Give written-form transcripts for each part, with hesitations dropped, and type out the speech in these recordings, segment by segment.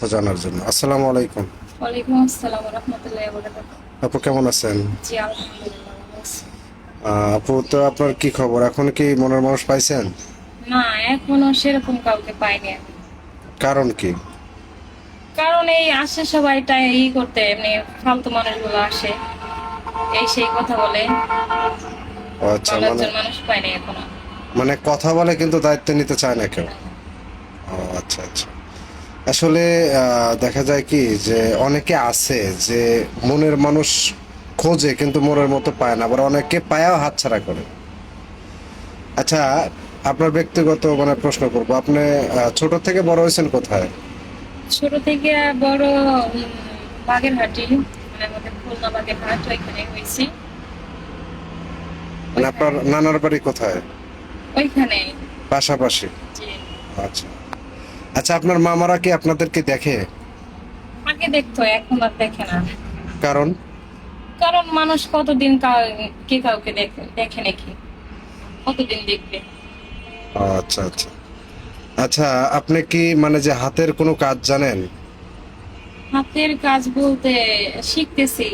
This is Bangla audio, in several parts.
জানার জন্য। আসসালামু আলাইকুম। ওয়ালাইকুম আসসালাম ওয়া রাহমাতুল্লাহি ওয়া বারাকাতুহু। আপু কেমন আছেন? জি, আলহামদুলিল্লাহ ভালো আছি। আপু তো আপনার কি খবর, এখন কি মনের মানুষ পাইছেন? না, এখনো সেরকম কাউকে পাইনি আমি। কারণ কি? কারণ এই আসে সবাইটা করতে এমনি ফালতু মানুষগুলো আসে, এই সেই কথা বলে। ও আচ্ছা, ভালো মানে একজন মানুষ পাইনি এখনো। মানে কথা বলে কিন্তু দায়িত্ব নিতে চায় না কেউ। ও আচ্ছা আচ্ছা। আসলে দেখা যায় কি যে অনেকে আছে যে মনের মানুষ খোঁজে কিন্তু মনের মতো পায় না, আবার অনেকে পায়াও হাতছাড়া করে। আচ্ছা, আপনার ব্যক্তিগত মানে প্রশ্ন করবো, আপনি ছোট থেকে বড় হয়েছেন কোথায়? ছোট থেকে বড় উম, বাগেরহাটি, মানে আমাদের খুলনা বাগেরহাট, ওইখানে হয়েছি। মানে আপনার ওইখানে নানার বাড়ি কোথায়? ওইখানে পাশাপাশি? যে আচ্ছা আচ্ছা। আপনার মামারা কি আপনাদেরকে দেখে? আগে দেখতো, এখন আর দেখে না। কারণ? কারণ মানুষ কতদিন কে কাউকে দেখে দেখে নাকি, কতদিন দেখবে। আচ্ছা আচ্ছা। আচ্ছা, আপনি কি মানে যে হাতের কোনো কাজ জানেন? হাতের কাজ বলতে শিখতেছি,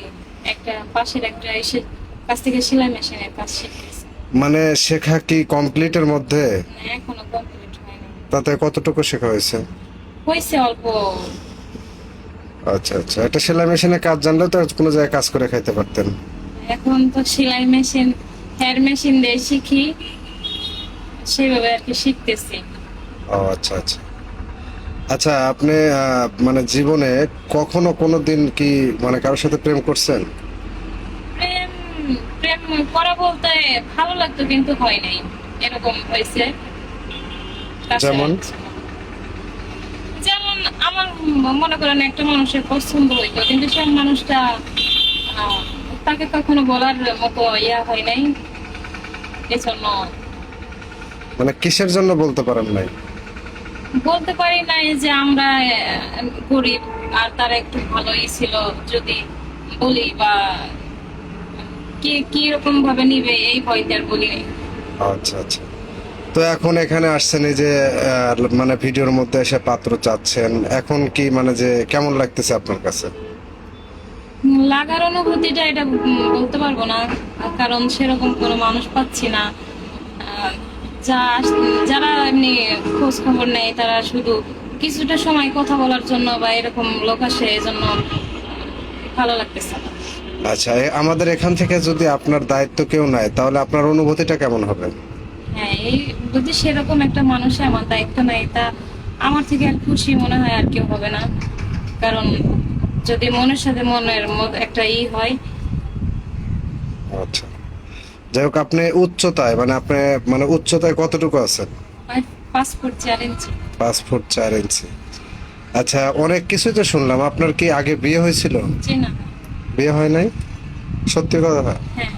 একটা পাশের একটা কাছ থেকে সেলাই মেশিনের কাজ শিখতেছি। মানে শেখা কি কমপ্লিটের মধ্যে? মানে এখনো কমপ্লিট হয়নি। তাতে কতটুকু শেখা হয়েছে? হয়েছে অল্প। আচ্ছা আচ্ছা, একটা সেলাই মেশিনের কাজ জানলে তো কোনো জায়গায় কাজ করে খাইতে পারতেন। এখন তো সেলাই মেশিন, হেয়ার মেশিন দিয়ে শিখি, সেইভাবে আর কি শিখতেছি। ও আচ্ছা আচ্ছা। আচ্ছা, আপনি মানে জীবনে কখনো কোনো দিন কি মানে কারোর সাথে প্রেম করছেন? প্রেম, প্রেম করা বলতে ভালো লাগতো কিন্তু হয় নাই, এরকম হয়েছে। যেমন? কাছাকাছি। যেমন আমার মনে করেন একটা মানুষের পছন্দ হইতো, কিন্তু সেই মানুষটা আহ, তাকে কখনো বলার মতো হয় নাই, এজন্য মানে কিসের জন্য বলতে পারেন নাই? বলতে পারি নাই যে আমরা গরিব, আর তারা একটু ভালোই ছিল, যদি বলি বা কি কি রকম ভাবে নিবে এই ভয়তে আর বলি নাই। আচ্ছা আচ্ছা। তো এখন এখানে আসছেন এই যে মানে ভিডিওর মধ্যে এসে পাত্র চাচ্ছেন, এখন কি মানে যে কেমন লাগতেছে আপনার কাছে? লাগার অনুভূতিটা এটা বলতে পারবো না, কারণ সেরকম কোনো মানুষ পাচ্ছি না। আহ, যা যারা এমনি খোঁজ খবর নেয় তারা শুধু কিছুটা সময় কথা বলার জন্য বা এরকম লোক আসে, এজন্য ভালো লাগতেছে না। আচ্ছা, আমাদের এখান থেকে যদি আপনার দায়িত্ব কেউ নেয় তাহলে আপনার অনুভূতিটা কেমন হবে? হ্যাঁ, এই যদি সেরকম একটা মানুষে আমার দায়িত্ব নেয়, তা আমার থেকে আর খুশি মনে হয় আর কেউ হবে না। কারণ যদি মনের সাথে মনের একটা হয়। আচ্ছা, যাই হোক, আপনি উচ্চতায় মানে আপনি মানে উচ্চতায় কতটুকু আছেন? 5 ফুট 4 ইঞ্চি। 5 ফুট 4 ইঞ্চি। আচ্ছা, অনেক কিছুই তো শুনলাম, আপনার কি আগে বিয়ে হয়েছিল? জি না। বিয়ে হয় নাই? সত্যি কথা? হ্যাঁ।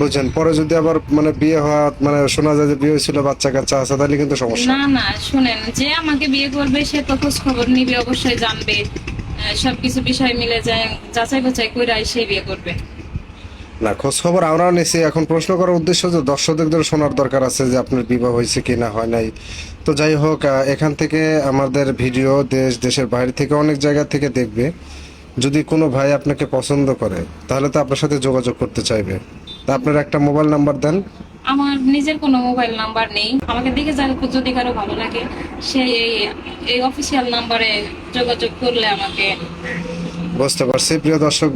বুঝছেন, পরে যদি আবার মানে বিয়ে হওয়া মানে শোনা যায় যে বিয়ে হয়েছিল, বাচ্চা কাচ্চা আছে, তাহলে কিন্তু সমস্যা। না না, শুনেন, যে আমাকে বিয়ে করবে সে তো খোঁজ খবর নিবে, অবশ্যই জানবে, সবকিছু বিষয় মিলে যায়, যাচাই বাছাই করে সেই বিয়ে করবে। না, খোঁজ খবর আমরাও নিছি, এখন প্রশ্ন করার উদ্দেশ্য যে দর্শকদের শোনার দরকার আছে যে আপনার বিবাহ হয়েছে কি না হয় নাই। তো যাই হোক, এখান থেকে আমাদের ভিডিও দেশের বাইরে থেকে অনেক জায়গা থেকে দেখবে। যদি কোনো ভাই আপনাকে পছন্দ করে তাহলে তো আপনার সাথে যোগাযোগ করতে চাইবে। তা আপনার একটা মোবাইল নাম্বার দেন। আমার নিজের কোনো মোবাইল নাম্বার নেই, আমাকে দেখে যদি কারো ভালো লাগে সে এই অফিসিয়াল নাম্বারে যোগাযোগ করলে আমাকে। বুঝতে পারছি প্রিয় দর্শক।